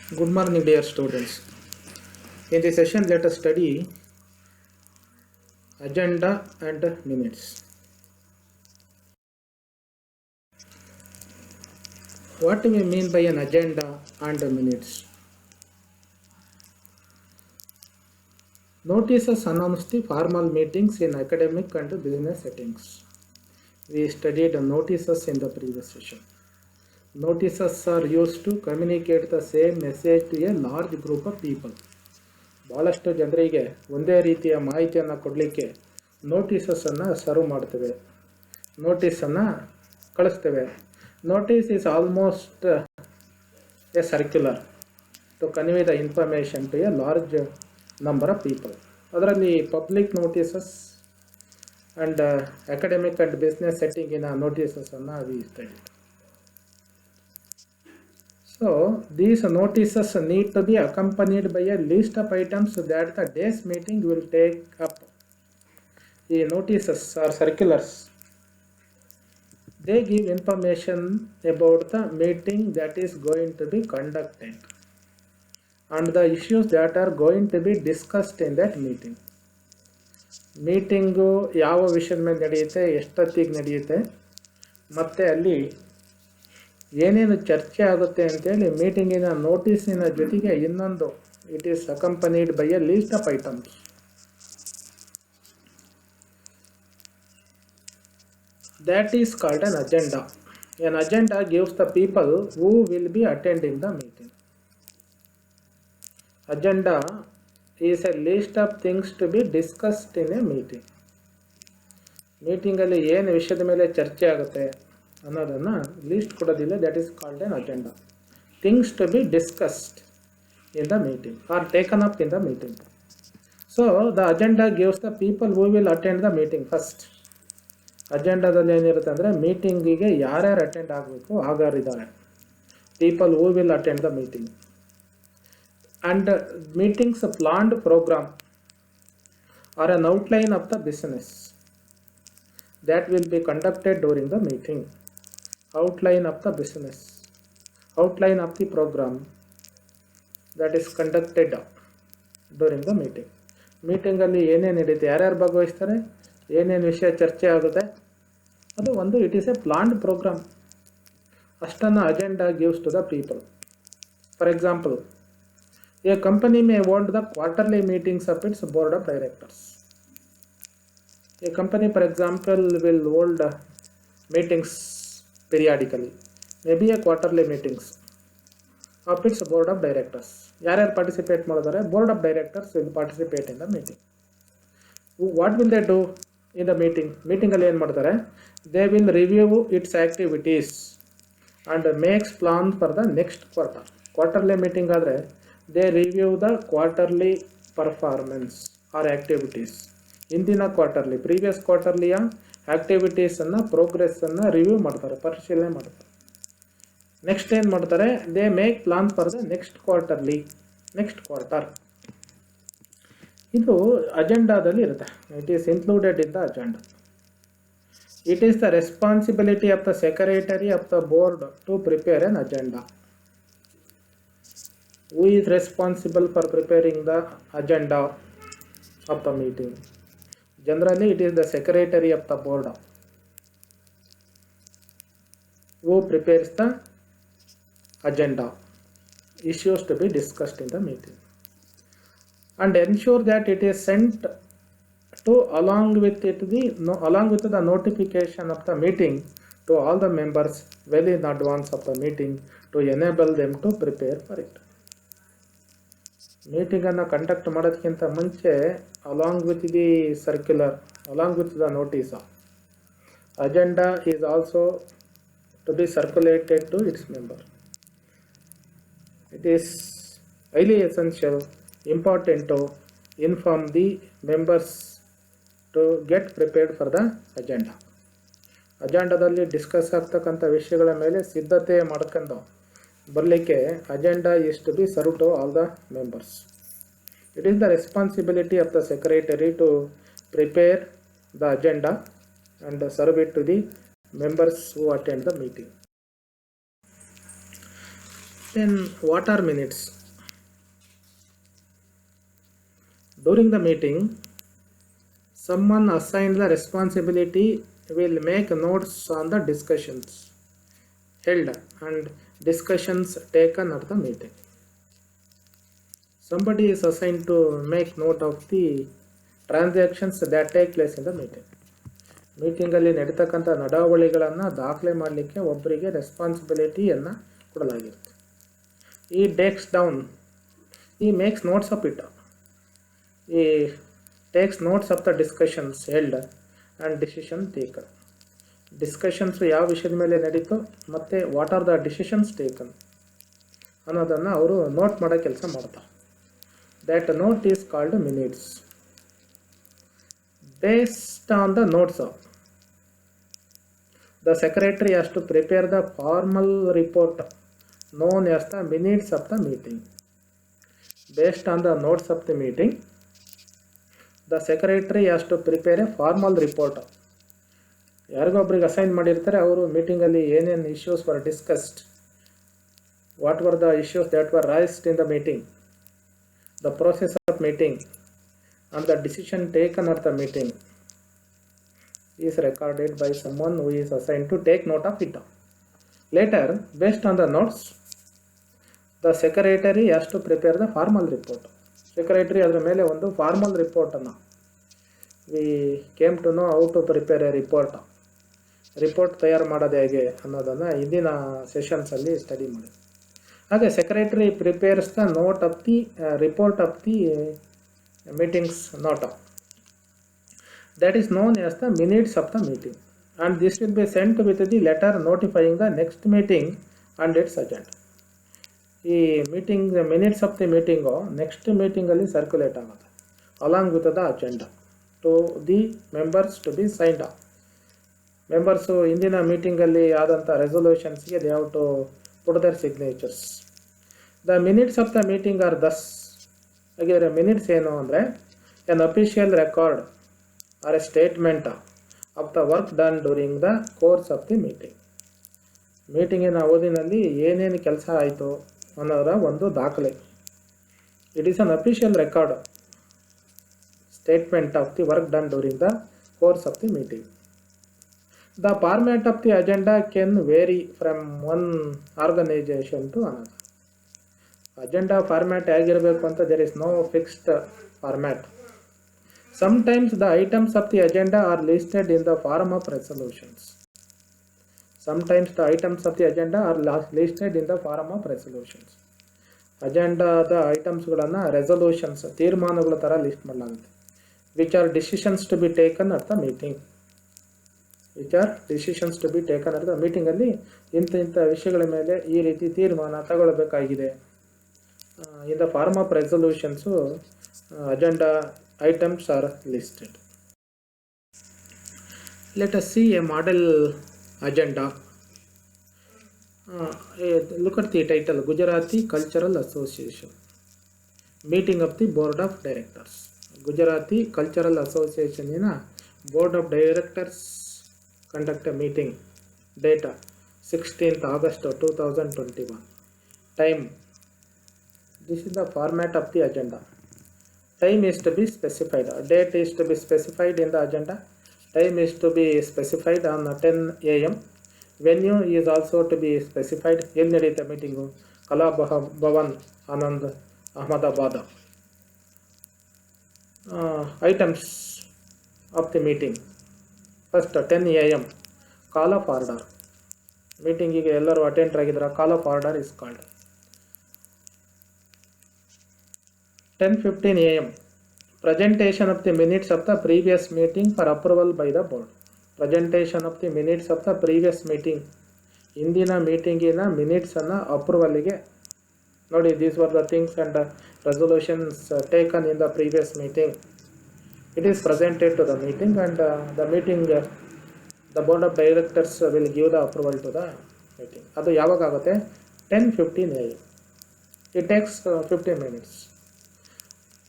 Good morning, dear students. In this session, let us study agenda and minutes. What do we mean by an agenda and minutes? Notices announce the formal meetings in academic and business settings. We studied notices in the previous session. Notices are used to communicate the same message to a large group of people. ಭಾಳಷ್ಟು ಜನರಿಗೆ ಒಂದೇ ರೀತಿಯ ಮಾಹಿತಿಯನ್ನು ಕೊಡಲಿಕ್ಕೆ ನೋಟಿಸಸನ್ನು serve ಮಾಡ್ತೇವೆ, ನೋಟಿಸನ್ನು ಕಳಿಸ್ತೇವೆ. Notice is almost a circular to convey the information to a large number of people. ಅದರಲ್ಲಿ public notices and academic and business ಸೆಟ್ಟಿಂಗಿನ ನೋಟಿಸಸನ್ನು we study. So these notices need to be accompanied by a list of items that the day's meeting will take up. The notices or circulars, they give information about the meeting that is going to be conducted and the issues that are going to be discussed in that meeting. Meeting ಯಾವ ವಿಷಯದ ಮೇಲೆ ನಡೆಯುತ್ತೆ, ಎಷ್ಟೊತ್ತಿಗೆ ನಡೆಯುತ್ತೆ, ಮತ್ತು ಅಲ್ಲಿ ಏನೇನು ಚರ್ಚೆ ಆಗುತ್ತೆ ಅಂತೇಳಿ ಮೀಟಿಂಗಿನ ನೋಟಿಸಿನ ಜೊತೆಗೆ ಇನ್ನೊಂದು, it is accompanied by a list of items. That is called an agenda. An agenda gives the people who will be attending the meeting. Agenda is a list of things to be discussed in a meeting. ಮೀಟಿಂಗಲ್ಲಿ ಏನು ವಿಷಯದ ಮೇಲೆ ಚರ್ಚೆ ಆಗುತ್ತೆ ಅನ್ನೋದನ್ನು list ಕೊಡೋದಿಲ್ಲ. That is called an agenda. Things to be discussed in the meeting are taken up in the meeting. So the agenda gives the people who will attend the meeting first. ಅಜೆಂಡಾದಲ್ಲಿ ಏನಿರುತ್ತೆ ಅಂದರೆ ಮೀಟಿಂಗಿಗೆ ಯಾರ್ಯಾರು attend ಆಗಬೇಕು ಆಗಾರಿದ್ದಾರೆ, people who will attend the meeting. And meetings planned program are an outline of the business that will be conducted during the meeting. Outline of the business, outline of the program that is conducted during the meeting. ಮೀಟಿಂಗಲ್ಲಿ ಏನೇನು ನಡೀತೆ, ಯಾರ್ಯಾರು ಭಾಗವಹಿಸ್ತಾರೆ, ಏನೇನು ವಿಷಯ ಚರ್ಚೆ ಆಗುತ್ತೆ, ಅದು ಒಂದು it is a planned program. ಅಷ್ಟನ್ನು agenda gives to the people. For example, a company may hold the quarterly meetings of its board of directors. A company, for example, will hold meetings periodically, maybe a quarterly meetings of its board of directors. ಯಾರ್ಯಾರು participate ಮಾಡಿದ್ದಾರೆ, board of directors will participate in the meeting. What will they do in the meeting? ಮೀಟಿಂಗಲ್ಲಿ ಏನು ಮಾಡ್ತಾರೆ, they will review its activities and makes plan for the next quarter. Quarterly meeting ಆದರೆ they review the quarterly performance or activities. ಇಂದಿನ quarterly, previous ಕ್ವಾರ್ಟರ್ಲಿಯ ಆ್ಯಕ್ಟಿವಿಟೀಸನ್ನು, ಪ್ರೋಗ್ರೆಸ್ಸನ್ನು review ಮಾಡ್ತಾರೆ, ಪರಿಶೀಲನೆ ಮಾಡ್ತಾರೆ. ನೆಕ್ಸ್ಟ್ ಏನು ಮಾಡ್ತಾರೆ, they make plan for the next quarter. ಇದು ಅಜೆಂಡಾದಲ್ಲಿ ಇರುತ್ತೆ. It is included in the agenda. It is the responsibility of the secretary of the board to prepare an agenda. Who is responsible for preparing the agenda of the meeting? Generally it is the secretary of the board who prepares the agenda, issues to be discussed in the meeting, and ensure that it is sent to along with the notification of the meeting to all the members well in advance of the meeting to enable them to prepare for it. ಮೀಟಿಂಗನ್ನು conduct ಮಾಡೋದಕ್ಕಿಂತ ಮುಂಚೆ along with the circular, along with the notice, agenda is also to be circulated to its member. It is highly essential, important to inform the members to get prepared for the agenda. ಅಜೆಂಡಾದಲ್ಲಿ discuss ಆಗ್ತಕ್ಕಂಥ ವಿಷಯಗಳ ಮೇಲೆ ಸಿದ್ಧತೆ ಮಾಡ್ಕೊಂಡು ಬರಲಿಕ್ಕೆ agenda is to be serve to all the members. It is the responsibility of the secretary to prepare the agenda and serve it to the members who attend the meeting. Then what are minutes? During the meeting, someone assigned the responsibility will make notes on the discussions held and discussions taken at the meeting. Somebody is assigned to make note of the transactions that take place in the meeting. ಮೀಟಿಂಗಲ್ಲಿ ನಡೀತಕ್ಕಂಥ ನಡಾವಳಿಗಳನ್ನು ದಾಖಲೆ ಮಾಡಲಿಕ್ಕೆ ಒಬ್ಬರಿಗೆ ರೆಸ್ಪಾನ್ಸಿಬಿಲಿಟಿಯನ್ನು ಕೊಡಲಾಗಿರುತ್ತೆ. ಈ takes down, ಈ makes notes of it, ಈ takes notes of the discussions held and decision taken. Discussions ಯಾವ ವಿಷಯದ ಮೇಲೆ ನಡೀತೋ ಮತ್ತು what are the decisions taken ಅನ್ನೋದನ್ನು ಅವರು ನೋಟ್ ಮಾಡೋ ಕೆಲಸ ಮಾಡ್ತಾರೆ. That note is called minutes. Based on the notes of, the secretary has to prepare the formal report known as the minutes of the meeting. Based on the notes of the meeting, the secretary has to prepare a formal report. ಯಾರಿಗೊಬ್ಬರಿಗೆ assign ಮಾಡಿರ್ತಾರೆ, ಅವರು ಮೀಟಿಂಗಲ್ಲಿ ಏನೇನು issues were discussed, what were the issues that were raised in the meeting, the process of meeting and the decision taken at the meeting is recorded by someone who is assigned to take note of it. Later, based on the notes, the secretary has to prepare the formal report. Secretary ಅದರ ಮೇಲೆ ಒಂದು formal ರಿಪೋರ್ಟನ್ನು, we came to know how to prepare a report ತಯಾರು ಮಾಡೋದು ಹೇಗೆ ಅನ್ನೋದನ್ನು ಇಂದಿನ ಸೆಷನ್ಸಲ್ಲಿ ಸ್ಟಡಿ ಮಾಡಿ. ಹಾಗೆ secretary prepares the note of the report of the meetings note, that is known as the minutes of the meeting, and this will be sent with the letter notifying the next meeting and its agenda. ಈ meeting minutes of the meeting next ಮೀಟಿಂಗಲ್ಲಿ circulate ಆಗುತ್ತೆ along with the agenda to the members to be signed off. Members ಇಂದಿನ ಮೀಟಿಂಗಲ್ಲಿ ಆದಂಥ ರೆಸೊಲ್ಯೂಷನ್ಸ್ಗೆ they have to put their signatures. The minutes of the meeting are thus. ಹಾಗಿದ್ರೆ minutes ಏನು ಅಂದರೆ an official record or a statement of the work done during the course of the meeting. ಮೀಟಿಂಗಿನ ಅವಧಿನಲ್ಲಿ ಏನೇನು ಕೆಲಸ ಆಯಿತು ಅನ್ನೋದರ ಒಂದು ದಾಖಲೆ. It is an official record statement of the work done during the course of the meeting. The format of the agenda can vary from one organisation to another. Agenda format ಹೇಗಿರಬೇಕು ಅಂತ there is no fixed format. Sometimes the items of the agenda are listed in the form of resolutions. Sometimes the items of the agenda are listed in the form of resolutions. ಅಜೆಂಡಾದ ಐಟಮ್ಸ್ಗಳನ್ನು resolutions, ತೀರ್ಮಾನಗಳ ಥರ list ಮಾಡಲಾಗುತ್ತೆ. Which are decisions to be taken at the meeting. ಮೀಟಿಂಗಲ್ಲಿ ಇಂಥ ವಿಷಯಗಳ ಮೇಲೆ ಈ ರೀತಿ ತೀರ್ಮಾನ ತಗೊಳ್ಬೇಕಾಗಿದೆ. In the form of resolutions agenda items are listed. Let us see a model agenda. Look at the title, Gujarati Cultural Association. Meeting of the Board of Directors. Gujarati Cultural Association in a Board of Directors conduct a meeting. Date 16th August 2021. Time. This is the format of the agenda. Time is to be specified. Date is to be specified in the agenda. Time is to be specified on 10 AM. Venue is also to be specified. ಎಲ್ಲಿ ನಡೆಯುತ್ತೆ meeting? ಕಲಾ Bhavan, Anand, Ahmedabad. Items of the meeting. First 10 AM. Call of order. ಮೀಟಿಂಗಿಗೆ ಎಲ್ಲರೂ attend ಆಗಿದ್ರೆ call of order is called. 10:15 AM. Presentation of the minutes of the previous meeting for approval by the board. Presentation of the minutes of the previous meeting. ಇಂದಿನ ಮೀಟಿಂಗಿನ ಮಿನಿಟ್ಸನ್ನು ಅಪ್ರೂವಲ್ಲಿಗೆ ನೋಡಿ. These were the things and resolutions taken in the previous meeting. It is presented to the meeting and the meeting the board of directors will give the approval to the meeting. ಅದು ಯಾವಾಗ ಆಗುತ್ತೆ? 10:15 AM. It takes 15 minutes.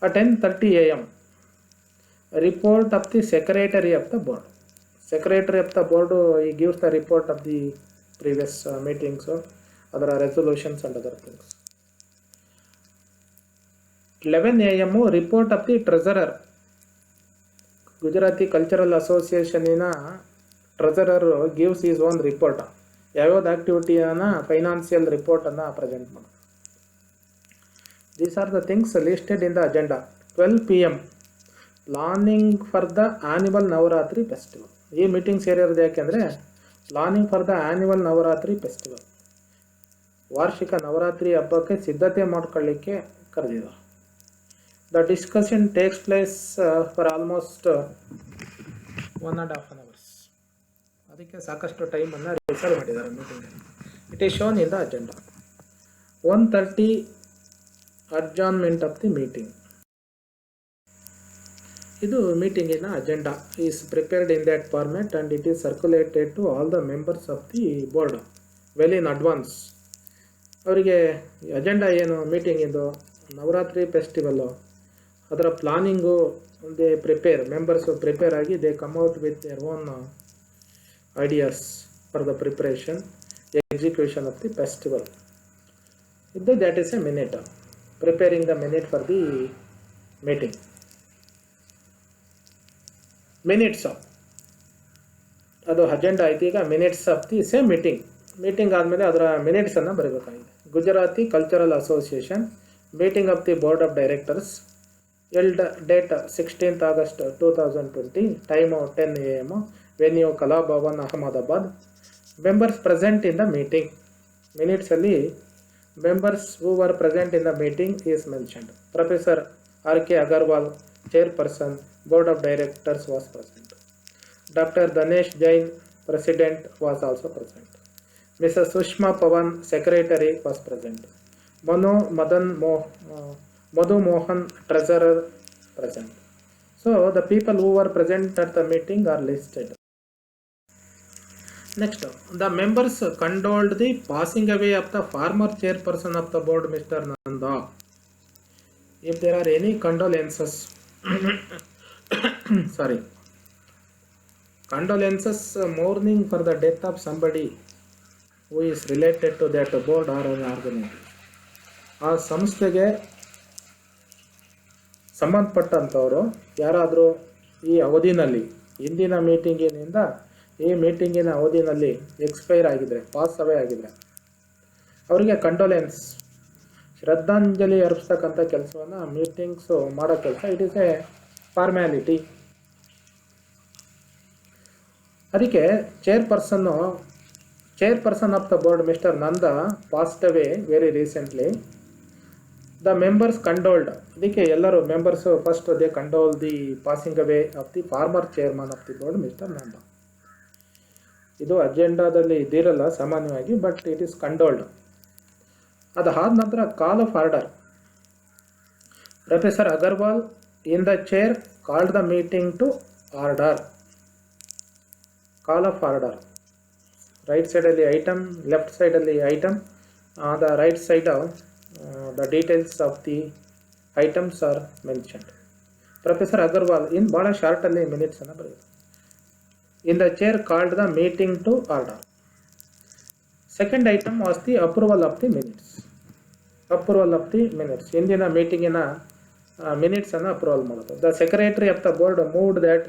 At 10:30 AM, report of the secretary of the board. Secretary of the board, he gives the report of the previous meetings, other resolutions and other things. 11 AM report of the treasurer. Gujarati cultural ಅಸೋಸಿಯೇಷನಿನ treasurer gives his own report. ಯಾವ್ಯಾವ್ದು ಆಕ್ಟಿವಿಟಿಯನ್ನ financial ರಿಪೋರ್ಟನ್ನು present ಮಾಡೋದು. These are the things listed in the agenda. 12 PM planning for the annual Navratri festival. ಈ meeting ಸೇರಿರೋದು ಯಾಕೆಂದರೆ planning for the annual Navratri festival, ವಾರ್ಷಿಕ ನವರಾತ್ರಿ ಹಬ್ಬಕ್ಕೆ ಸಿದ್ಧತೆ ಮಾಡ್ಕೊಳ್ಳಿಕ್ಕೆ ಕರೆದಿದ್ದಾರೆ. The discussion takes place for almost 1.5 hours. ಅದಕ್ಕೆ ಸಾಕಷ್ಟು ಟೈಮನ್ನು ರಿಸರ್ವ್ ಮಾಡಿದ್ದಾರೆ ಮೀಟಿಂಗಲ್ಲಿ. It is shown in the agenda. 1:30 adjournment of the meeting. ಇದು ಮೀಟಿಂಗಿನ agenda is prepared in that format and it is circulated to all the members of the board well in advance. ಅವರಿಗೆ agenda ಏನು ಮೀಟಿಂಗಿಂದು, Navratri festival, ಅದರ planning they prepare, members prepare ಆಗಿ they come out with their own ideas for the preparation execution of the festival. ಇದು that is a minute, preparing the minute for the meeting. Minutes ಅದು agenda ಆಯ್ತು. ಈಗ minutes of the same meeting ಆದಮೇಲೆ ಅದರ ಮಿನಿಟ್ಸನ್ನು ಬರೀಬೇಕಾಗಿದೆ. Gujarati cultural association meeting of the board of directors held date 16th August 2020, time 10 AM, venue Kalabhavan Ahmedabad. Members present in the meeting. ಮಿನಿಟ್ಸಲ್ಲಿ members who were present in the meeting is mentioned. Professor R.K. Agarwal, chairperson, board of directors, was present. Dr. Danesh Jain, president, was also present. Mrs. Sushma Pawan, secretary, was present. Madhu Mohan, treasurer, present. So the people who were present at the meeting are listed. Next, the members condoled the passing away of the former chairperson of the board, Mr. Nanda. If there are any condolences, mourning for the death of somebody who is related to that board or an organization, ಆ ಸಂಸ್ಥೆಗೆ ಸಂಬಂಧಪಟ್ಟಂಥವರು ಯಾರಾದರೂ ಈ ಅವಧಿನಲ್ಲಿ, ಇಂದಿನ ಮೀಟಿಂಗಿನಿಂದ ಈ ಮೀಟಿಂಗಿನ ಅವಧಿನಲ್ಲಿ expire ಆಗಿದ್ರೆ, pass ಅವೇ ಆಗಿದ್ರೆ, ಅವರಿಗೆ ಕಂಡೋಲೆನ್ಸ್, ಶ್ರದ್ಧಾಂಜಲಿ ಅರ್ಪಿಸ್ತಕ್ಕಂಥ ಕೆಲಸವನ್ನು ಮೀಟಿಂಗ್ಸು ಮಾಡೋ ಕೆಲಸ. It is a formality. ಅದಕ್ಕೆ chairperson of the board mister Nanda passed away very recently. The members condoled. ಅದಕ್ಕೆ ಎಲ್ಲರೂ members first they condole the passing away of the former chairman of the board mister Nanda. ಇದು ಅಜೆಂಡಾದಲ್ಲಿ ಇದಿರಲ್ಲ ಸಾಮಾನ್ಯವಾಗಿ, but it is condoled. ಅದಾದ ನಂತರ call of order. Professor Agarwal in the chair called the meeting to order. Call of order. Right ಸೈಡಲ್ಲಿ item, left ಸೈಡಲ್ಲಿ item, the right side the details of the items are mentioned. Professor Agarwal ಭಾಳ ಶಾರ್ಟಲ್ಲಿ ಮಿನಿಟ್ಸನ್ನು ಬರೆಯುತ್ತೆ. In the chair called the meeting to order. Second item was the approval of the minutes. ಇಂದಿನ ಮೀಟಿಂಗಿನ ಮಿನಿಟ್ಸನ್ನು approval ಮಾಡೋದು. The secretary of the board moved that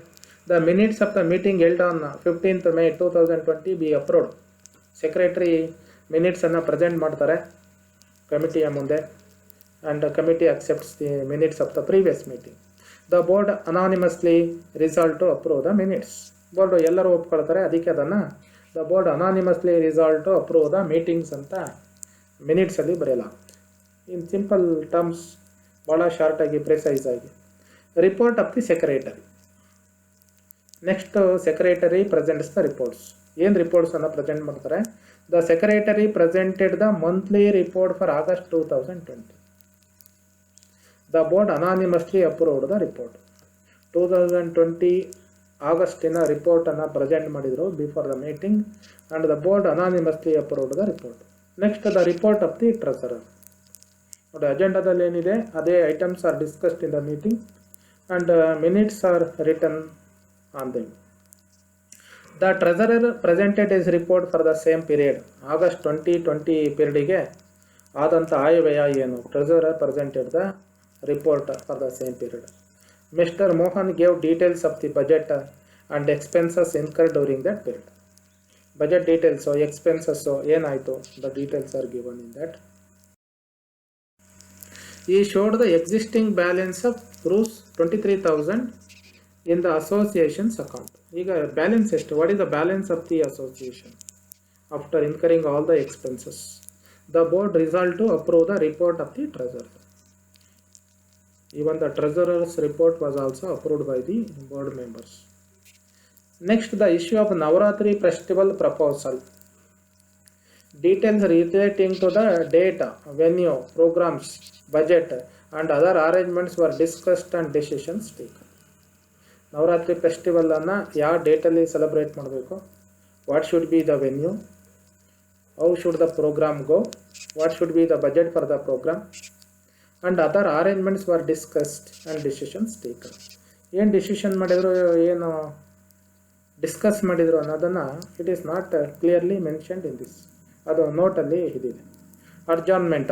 the minutes of the meeting held on 15th May 2020 be approved. Secretary ಮಿನಿಟ್ಸನ್ನು present ಮಾಡ್ತಾರೆ ಕಮಿಟಿಯ ಮುಂದೆ, and committee accepts the minutes of the previous meeting. The board unanimously resolve to approve the minutes. Board ಎಲ್ಲರೂ ಒಪ್ಕೊಳ್ತಾರೆ, ಅದಕ್ಕೆ ಅದನ್ನು the board unanimously resolve to approve the meetings ಅಂತ ಮಿನಿಟ್ಸಲ್ಲಿ ಬರೆಯಲಾಗುತ್ತೆ. ಇನ್ ಸಿಂಪಲ್ ಟರ್ಮ್ಸ್, ಭಾಳ ಶಾರ್ಟಾಗಿ, ಪ್ರಿಸೈಸ್ ಆಗಿ. Report of the secretary. Next, secretary presents the reports. ಏನು ರಿಪೋರ್ಟ್ಸನ್ನು ಪ್ರೆಸೆಂಟ್ ಮಾಡ್ತಾರೆ? The secretary presented the monthly report for August 2020. The board unanimously approved the report. 2020 ಆಗಸ್ಟಿನ ರಿಪೋರ್ಟನ್ನು ಪ್ರೆಸೆಂಟ್ ಮಾಡಿದರು before the meeting, and the board unanimously approved the report. Next, the report of the treasurer. ನೋಡಿ, ಅಜೆಂಡಾದಲ್ಲಿ ಏನಿದೆ ಅದೇ items are discussed in the meeting and minutes are written on them. The treasurer presented his report for the same period. August 2020 ಪೀರಿಯಡಿಗೆ ಆದಂಥ ಆಯವ್ಯಯ ಏನು? Treasurer presented the report for the same period. Mr. Mohan gave details of the budget and expenses incurred during that period. Budget details, so expenses, so ಏನಾಯಿತು, the details are given in that. He showed the existing balance of rupees 23,000 in the association's account. ಈಗ balance ಎಷ್ಟು, what is the balance of the association after incurring all the expenses? The board resolved to approve the report of the treasurer. Even the treasurer's report was also approved by the board members. Next, the issue of Navaratri festival proposal. Details relating to the date, venue, programs, budget and other arrangements were discussed and decisions taken. Navratri ಫೆಸ್ಟಿವಲನ್ನು ಯಾವ ಡೇಟಲ್ಲಿ celebrate ಮಾಡಬೇಕು, what should be the venue, how should the programme go, what should be the budget for the programme and other arrangements were discussed and decisions taken. ಏನು decision ಮಾಡಿದ್ರು, ಏನು discuss ಮಾಡಿದರು ಅನ್ನೋದನ್ನು it is not clearly mentioned in this, ಅದು ನೋಟಲ್ಲಿ ಇದಿದೆ. Adjournment,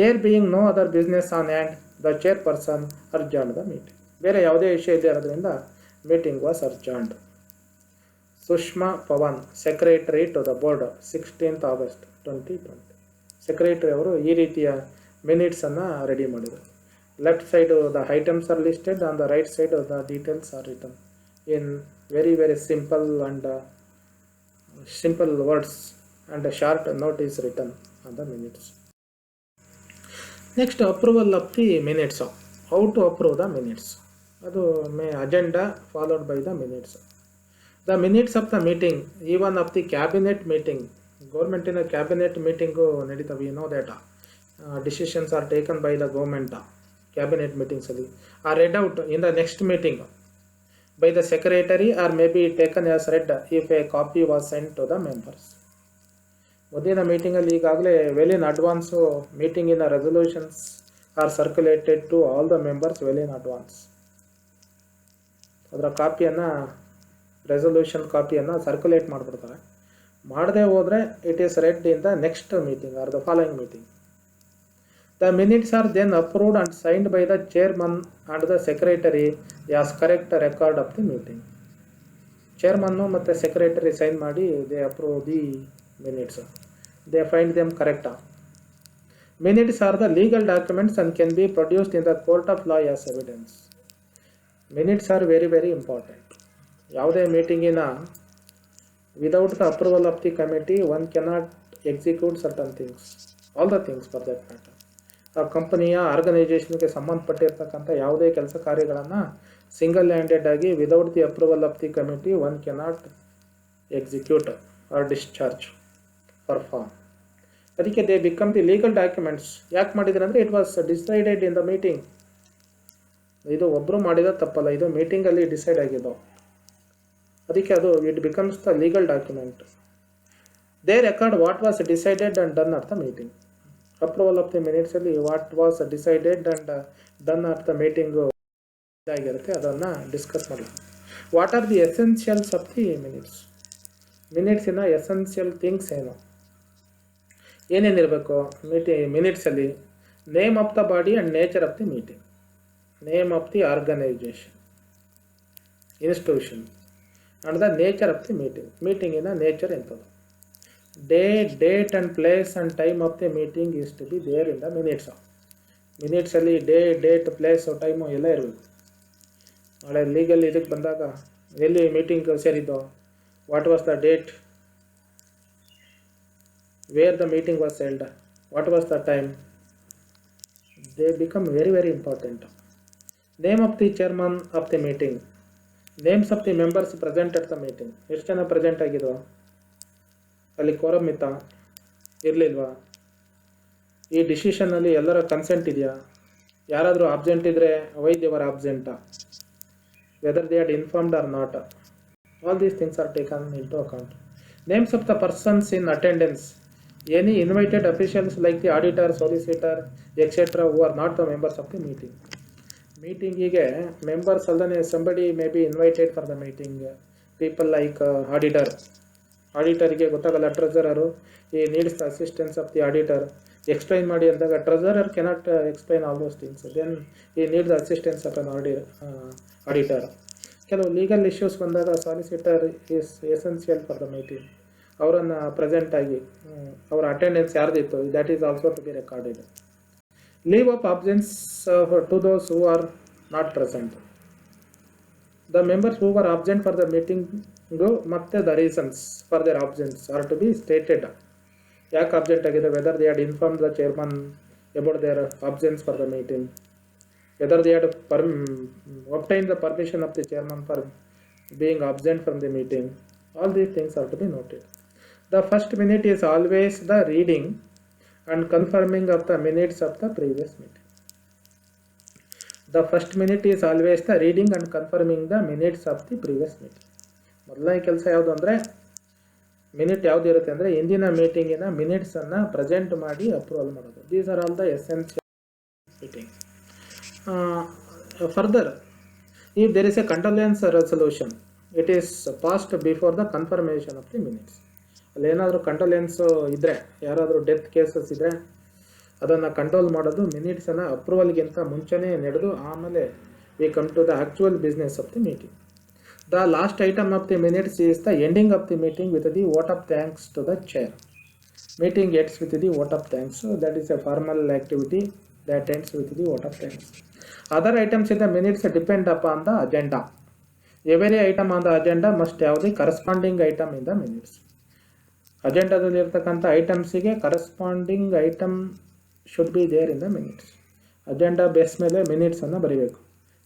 there being no other business on hand, the chairperson adjourned the meeting. ಬೇರೆ ಯಾವುದೇ ವಿಷಯ ಇದೆ ಇರೋದ್ರಿಂದ meeting was adjourned. Sushma Pavan, secretary to the board, 16th August 2020. Secretary ಅವರು ಈ ರೀತಿಯ ಮಿನಿಟ್ಸನ್ನು ರೆಡಿ ಮಾಡಿದರು. Left side the items are listed, on the right side the details are written in very simple and simple words, and a short note is written on the minutes. Next, approval of the minutes. How to approve the minutes? Adu agenda followed by the minutes. The minutes of the meeting, even of the cabinet meeting, government in a cabinet meeting nadita, we know that decisions are taken by the government. Cabinet meetings are read out in the next meeting by the secretary or may be taken as read if a copy was sent to the members. ಮೊದಲಿನ ಮೀಟಿಂಗಲ್ಲಿ ಈಗಾಗಲೇ well in advance ಮೀಟಿಂಗಿನ resolutions are circulated to all the members well in advance. ಅದರ ಕಾಪಿಯನ್ನು, resolution ಕಾಪಿಯನ್ನು circulate ಮಾಡಿಬಿಡ್ತಾರೆ. ಮಾಡದೆ ಹೋದರೆ it is read in the next meeting or the following meeting. The minutes are then approved and signed by the chairman and the secretary as correct record of the meeting. Chairman ಮತ್ತು secretary sign ಮಾಡಿ they approve the minutes. They find them correct. Minutes are the legal documents and can be produced in the court of law as evidence. Minutes are very important. ಯಾವುದೇ ಮೀಟಿಂಗಿನ without the approval of the committee one cannot execute certain things, all the things for that matter. ಆ ಕಂಪನಿಯ ಆರ್ಗನೈಜೇಷನ್ಗೆ ಸಂಬಂಧಪಟ್ಟಿರ್ತಕ್ಕಂಥ ಯಾವುದೇ ಕೆಲಸ ಕಾರ್ಯಗಳನ್ನು single handed ಆಗಿ without the approval of the committee one cannot execute or discharge perform. ಅದಕ್ಕೆ they become the legal documents. ಯಾಕೆ ಮಾಡಿದ್ರೆ ಅಂದರೆ it was decided in the meeting. ಇದು ಒಬ್ಬರು ಮಾಡಿದ ತಪ್ಪಲ್ಲ, ಇದು ಮೀಟಿಂಗಲ್ಲಿ ಡಿಸೈಡ್ ಆಗಿದ್ದು. ಅದಕ್ಕೆ ಅದು it becomes the legal document. They record what was decided and done at the meeting. Approval of the minutes ಅಲ್ಲಿ what was decided and done at the meeting ಇದಾಗಿರುತ್ತೆ, ಅದನ್ನು ಡಿಸ್ಕಸ್ ಮಾಡலாம். What are the essentials of the minutes? ಮಿನಿಟ್ಸಿನ essential things ಏನು, ಏನೇನಿರಬೇಕು ಮಿನಿಟ್ಸಲ್ಲಿ? Name of the body and nature of the meeting, name of the organisation institution and the nature of the meeting. ಮೀಟಿಂಗಿನ nature ಎಂಥದ್ದು? Date and place and time of the meeting is to be there in the minutes. ಮಿನಿಟ್ಸಲ್ಲಿ date place time ಎಲ್ಲ ಇರಬೇಕು. ನಾಳೆ legal ಇದಕ್ಕೆ ಬಂದಾಗ ಎಲ್ಲಿ meeting ಸೇರಿದ್ದು, what was the date, where the meeting was held, what was the time, they become very important. Name of the chairman of the meeting, names of the members present at the meeting. ಎಷ್ಟು ಜನ present ಆಗಿದ್ವು, ಅಲ್ಲಿ quorum ಇತ್ತಾ, ಇರಲಿಲ್ವಾ, ಈ ಡಿಸಿಷನಲ್ಲಿ ಎಲ್ಲರ consent ಇದೆಯಾ, ಯಾರಾದರೂ absent ಇದ್ದರೆ ವೈ ದೇ ವರ್ ಆಬ್ಸೆಂಟಾ, whether they had informed or not. All these things are taken into account. Names of the persons in attendance, any invited officials like the auditor, solicitor etcetera who are not the members of the meeting. ಮೀಟಿಂಗಿಗೆ members ಅಲ್ಲದೆ somebody may be invited for the meeting. People like ಆಡಿಟರ್ಗೆ ಗೊತ್ತಾಗಲ್ಲ treasurer, he needs the assistance of the auditor. Explain ಮಾಡಿ ಅಂದಾಗ treasurer cannot explain all those things, then he need the assistance of an auditor. ಕೆಲವು legal issues ಬಂದಾಗ solicitor is essential for the meeting. ಅವರನ್ನು present ಆಗಿ ಅವರ attendance ಯಾರ್ದಿತ್ತು that is also to be recorded. Leave of absence to those who are not present. The members who were absent for the meeting ಮತ್ತೆ the reasons for their absence are to be stated. ಯಾಕೆ absent ಆಗಿದೆ, whether they had informed the chairman about their absence for the meeting, whether they had obtained the permission of the chairman for being absent from the meeting. All these things are to be noted. The first minute is always the reading and confirming of the minutes of the previous meeting. The first minute is always the reading and confirming the minutes of the previous meeting. ಮೊದಲನೇ ಕೆಲಸ ಯಾವುದು ಅಂದರೆ minute ಯಾವುದು ಇರುತ್ತೆ ಅಂದರೆ ಇಂದಿನ ಮೀಟಿಂಗಿನ ಮಿನಿಟ್ಸನ್ನು ಪ್ರೆಸೆಂಟ್ ಮಾಡಿ ಅಪ್ರೂವಲ್ ಮಾಡೋದು. These are all the essential meeting. Further, if there is a condolence resolution it is passed before the confirmation of the minutes. ಅಲ್ಲೇನಾದರೂ ಕಂಡೋಲೆನ್ಸು ಇದ್ದರೆ, ಯಾರಾದರೂ ಡೆತ್ ಕೇಸಸ್ ಇದ್ದರೆ ಅದನ್ನು ಕಂಟ್ರೋಲ್ ಮಾಡೋದು ಮಿನಿಟ್ಸನ್ನು ಅಪ್ರೂವಲ್ಗಿಂತ ಮುಂಚೆನೇ ನಡೆದು ಆಮೇಲೆ we come to the actual business of the meeting. The last item of the minutes is the ending of the meeting with the vote of thanks to the chair. Meeting ends with the vote of thanks. That is a formal activity that ends with the vote of thanks. Other items in the minutes depend upon the agenda. Every item on the agenda must have the corresponding item in the minutes. ಅಜೆಂಡಾದಲ್ಲಿ ಇರ್ತಕ್ಕಂಥ ಐಟಮ್ಸಿಗೆ corresponding item should be there in the minutes. Agenda base ಮೇಲೆ ಮಿನಿಟ್ಸನ್ನು ಬರೀಬೇಕು.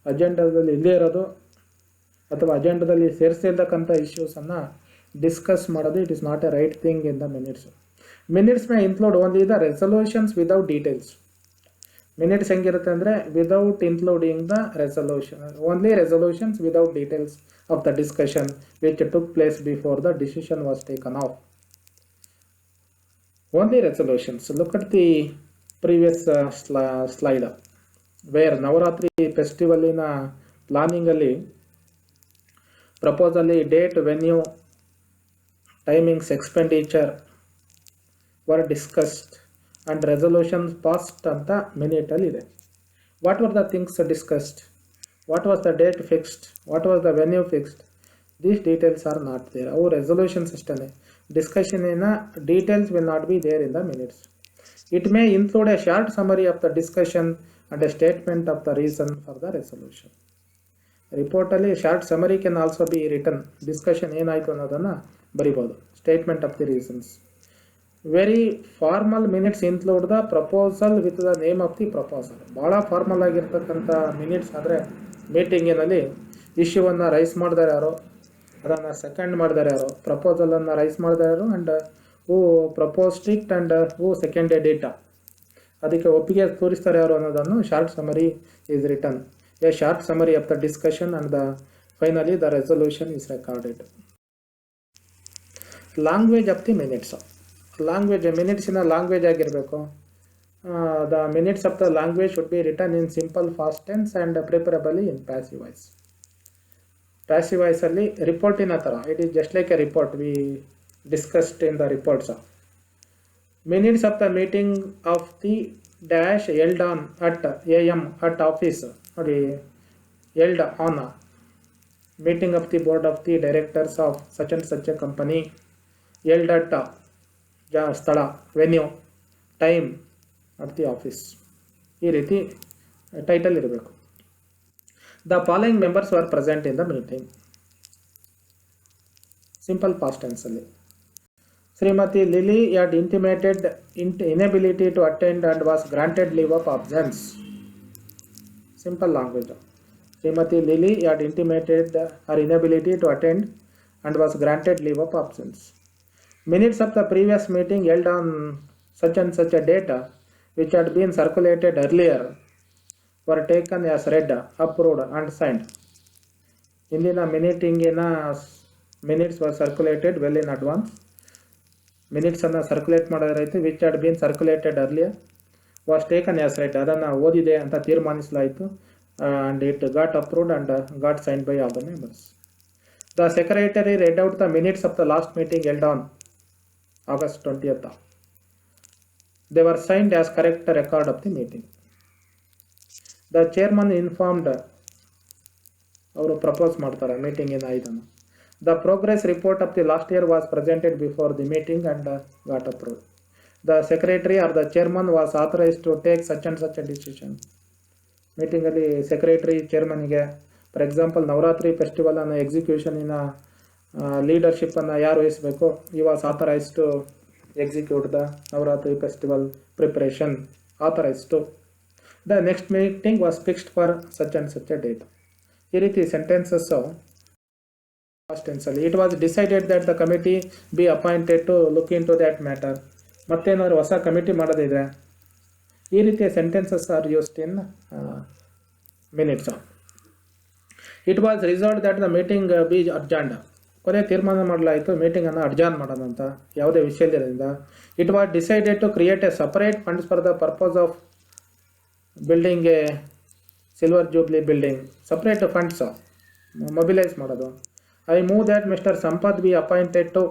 ಅಜೆಂಡಾದಲ್ಲಿ ಇಲ್ಲೇ ಇರೋದು ಅಥವಾ ಅಜೆಂಡಾದಲ್ಲಿ ಸೇರಿಸಿರ್ತಕ್ಕಂಥ ಇಶ್ಯೂಸನ್ನು ಡಿಸ್ಕಸ್ ಮಾಡೋದು it is not a right thing in the minutes. Minutes may include only the resolutions without details. Minutes ಹೆಂಗಿರುತ್ತೆ ಅಂದರೆ without including the resolution, only resolutions without details of the discussion which took place before the decision was taken of. Only resolutions. Look at the previous slide where Navaratri festival in planning ಅಲ್ಲಿ proposal date, venue, timings, expenditure were discussed and resolutions passed ಅಂತ minute ಅಲ್ಲಿ ಇದೆ. What were the things discussed? What was the date fixed? What was the venue fixed? These details are not there. Our resolutions ಅಷ್ಟೇ. Discussion in details will not be there in the minutes. It may include a short summary of the discussion and a statement of the reason for the resolution. Report ಅಲ್ಲಿ short summary can also be return. Discussion ಏನಾಯಿತು ಅನ್ನೋದನ್ನು ಬರಿಬೋದು. Statement of the reasons. Very formal minutes include the proposal with the name of the proposal. ಭಾಳ formal ಆಗಿರ್ತಕ್ಕಂಥ minutes ಆದರೆ ಮೀಟಿಂಗಿನಲ್ಲಿ ಇಶ್ಯೂವನ್ನು rice ಮಾಡಿದಾರೆ ಯಾರೋ, ಅದನ್ನು ಸೆಕೆಂಡ್ ಮಾಡಿದಾರೆ ಯಾರೋ, ಪ್ರಪೋಸಲನ್ನು ರೈಸ್ ಮಾಡಿದಾರೆ ಯಾರು, and who proposed it and who seconded it, ಅದಕ್ಕೆ ಒಪ್ಪಿಗೆ ತೋರಿಸ್ತಾರೆ ಯಾರು ಅನ್ನೋದನ್ನು short summary is written. A short summary of the discussion and the finally the resolution is recorded. Language of the minutes. Language ಮಿನಿಟ್ಸಿನ language ಆಗಿರಬೇಕು. The minutes of the language should be written in simple past tense and preferably in passive voice. Passive ವಾಯ್ಸಲ್ಲಿ ರಿಪೋರ್ಟಿನ ಥರ it is just like a report we discussed in the reports. Minutes of the meeting of the dash held on at AM at office. ನೋಡಿ, held on meeting of the board of the directors of such and such a company. Held at ಸ್ಥಳ, venue, time at the office. ಈ ರೀತಿ title ಇರಬೇಕು. The following members were present in the meeting. Simple past tense ಅಲ್ಲಿ. Srimati Lily had intimated inability to attend and was granted leave of absence. Simple language. Srimati Lily had intimated her inability to attend and was granted leave of absence. Minutes of the previous meeting held on such and such a date which had been circulated earlier were taken as read, approved and signed. ಇಂದಿನ ಮೀಟಿಂಗಿನ minutes were circulated well in advance. ಮಿನಿಟ್ಸನ್ನು circulate ಮಾಡೋದಾಯಿತು. Which had been circulated earlier was taken as read. ಅದನ್ನು ಓದಿದೆ ಅಂತ ತೀರ್ಮಾನಿಸಲಾಯಿತು. And it got approved and got signed by all the members. The secretary read out the minutes of the last meeting held on August 20th. They were signed as correct record of the meeting. The chairman informed ಅವರು propose ಮಾಡ್ತಾರೆ ಮೀಟಿಂಗಿನ ಇದನ್ನು. The progress report of the last year was presented before the meeting and got approved. The secretary or the chairman was authorized to take such and such a decision. ಮೀಟಿಂಗಲ್ಲಿ secretary ಚೇರ್ಮನ್ಗೆ for example Navratri ಫೆಸ್ಟಿವಲನ್ನು ಎಕ್ಸಿಕ್ಯೂಷನಿನ ಲೀಡರ್ಶಿಪ್ಪನ್ನು ಯಾರು ವಹಿಸಬೇಕು, ಈ was authorise to execute the Navratri festival preparation, authorise to. The next meeting was fixed for such and such a date. ಈ ರೀತಿ ಸೆಂಟೆನ್ಸಸ್ಸು ಪಾಸ್ಟ್ ಟೆನ್ಸಲ್ಲಿ. It was decided that the committee be appointed to look into that matter. ಮತ್ತೇನಾದ್ರು ಹೊಸ committee ಮಾಡೋದಿದೆ. ಈ ರೀತಿಯ sentences are used in minutes. It was resolved that the meeting be adjourned. ಕೊನೆ ತೀರ್ಮಾನ ಮಾಡಲಾಯಿತು ಮೀಟಿಂಗನ್ನು ಅಡ್ಜಾರ್ನ್ ಮಾಡೋಣ ಅಂತ, ಯಾವುದೇ ವಿಷಯದಿಂದ. It was decided to create a separate funds for the purpose of building a silver jubilee building. Separate funds mobilise ಮಾಡೋದು. I move that mister Sampath be appointed to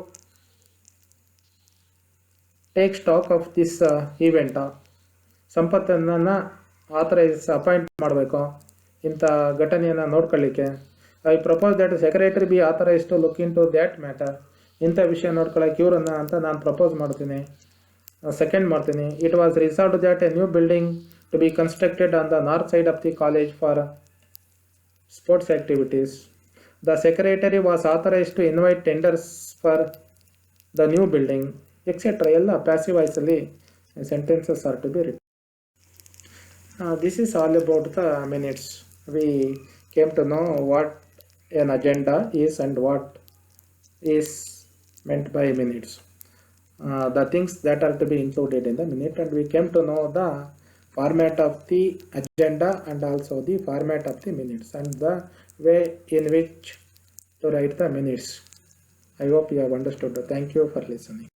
take stock of this event. ಸಂಪತ್ತನ್ನು appoint ಮಾಡಬೇಕು ಇಂಥ ಘಟನೆಯನ್ನು ನೋಡ್ಕೊಳ್ಳಿಕ್ಕೆ. I propose that secretary be authorise to look into that matter. ಇಂಥ ವಿಷಯ ನೋಡ್ಕೊಳ್ಳೋಕೆ ಇವ್ರನ್ನ ಅಂತ ನಾನು ಪ್ರಪೋಸ್ ಮಾಡ್ತೀನಿ, ಸೆಕೆಂಡ್ ಮಾಡ್ತೀನಿ. It was resolved that a new building to be constructed on the north side of the college for sports activities. The secretary was authorise to invite tenders for the new building etcetera. ಎಲ್ಲ passive ವಾಯ್ಸಲ್ಲಿ sentences are to be written. This is all about the minutes. We came to know what an agenda is and what is meant by minutes. The things that are to be included in the minute, and we came to know the format of the agenda and also the format of the minutes and the way in which to write the minutes. I hope you have understood. Thank you for listening.